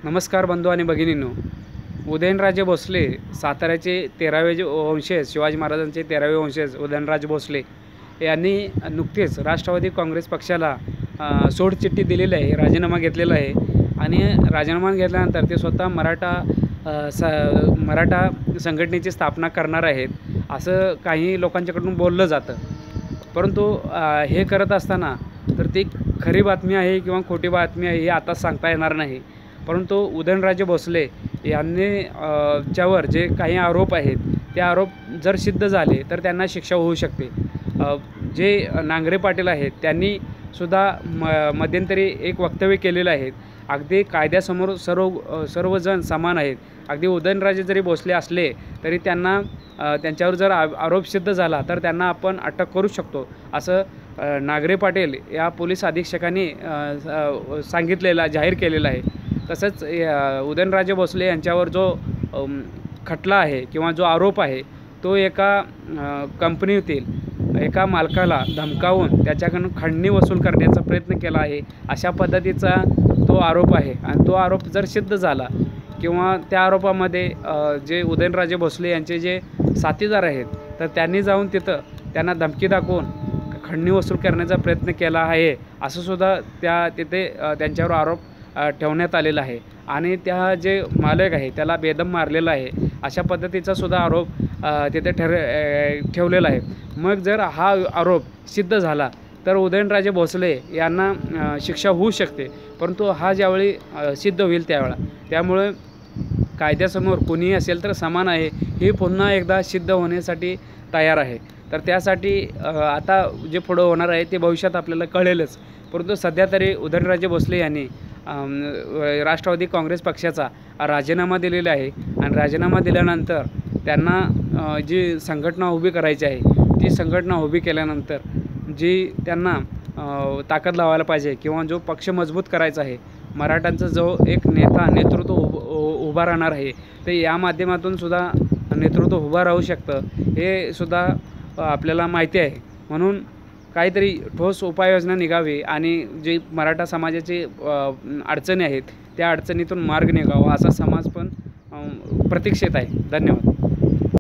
नमस्कार बंधू आणि भगिनींनो, उदयनराजे भोसले साताऱ्याचे 13वे वंशज, शिवाजी महाराजांचे 13वे वंशज उदयनराजे भोसले यांनी नुकतेच राष्ट्रवादी काँग्रेस पक्षाला सोडचिठ्ठी दिलेली आहे, राजीनामा घेतलेला आहे. आणि राजीनामा घेतल्यानंतर ते स्वतः मराठा संघटनेची स्थापना करणार आहेत, असं काही लोकांच्याकडून बोललं जातं. परंतु हे करत असताना तर ती खरी बातमी आहे किंवा खोटी बातमी आहे हे आता सांगता येणार नाही. परंतु उदयनराजे भोसले यांनी च्यावर जे काही आरोप आहेत ते आरोप जर सिद्ध झाले तर त्यांना शिक्षा होऊ शकते. जे नांगरे पाटील आहेत त्यांनी सुद्धा मध्यंतरी एक वक्तव्य केलेलं आहे, अगदी कायद्यासमोर सर्वजण समान आहेत. अगदी उदयनराजे जरी भोसले असले तरी त्यांना त्यांच्यावर जर आरोप सिद्ध झाला तर त्यांना आपण अटक करू शकतो, असं नांगरे पाटील या पोलीस अधीक्षकांनी जाहीर केलेलं आहे. तसंच उदयनराजे भोसले यांच्यावर जो खटला आहे किंवा जो आरोप आहे तो एका कंपनीतील एका मालकाला धमकावून त्याच्याकडून खंडणी वसूल करण्याचा प्रयत्न केला आहे, अशा पद्धतीचा तो आरोप आहे. आणि तो आरोप जर सिद्ध झाला किंवा त्या आरोपामध्ये जे उदयनराजे भोसले यांचे जे साथीदार आहेत तर त्यांनी जाऊन तिथं त्यांना धमकी दाखवून खंडणी वसूल करण्याचा प्रयत्न केला आहे, असं सुद्धा तिथे त्यांच्यावर आरोप ठेवण्यात आलेला आहे. आणि त्या जे मालक आहे त्याला बेदम मारलेला आहे, अशा पद्धतीचा सुद्धा आरोप तिथे ठेवलेला आहे. मग जर हा आरोप सिद्ध झाला तर उदयनराजे भोसले यांना शिक्षा होऊ शकते, परंतु हा ज्यावेळी सिद्ध होईल त्यामुळे कायद्यासमोर कोणीही असेल तर समान आहे हे पुन्हा एकदा सिद्ध होण्यासाठी तयार आहे. तर त्यासाठी आता जे पुढं होणार आहे ते भविष्यात आपल्याला कळेलच. परंतु सध्या तरी उदयनराजे भोसले यांनी राष्ट्रवादी काँग्रेस पक्षाचा राजीनामा दिलेला आहे. आणि राजीनामा दिल्यानंतर त्यांना जी संघटना उभी करायची आहे ती संघटना उभी केल्यानंतर जी त्यांना ताकद लावायला पाहिजे किंवा जो पक्ष मजबूत करायचा आहे, मराठ्यांचा जो एक नेतृत्व उभा राहणार आहे, ते या माध्यमातून सुद्धा नेतृत्व उभं राहू शकतं हे सुद्धा आपल्याला माहिती आहे. म्हणून काहीतरी ठोस उपाययोजना निघावी आणि जे मराठा समाजाची अडचणी आहेत त्या अडचणीतून मार्ग निघावा असा समाज पण प्रतीक्षेत आहे. धन्यवाद.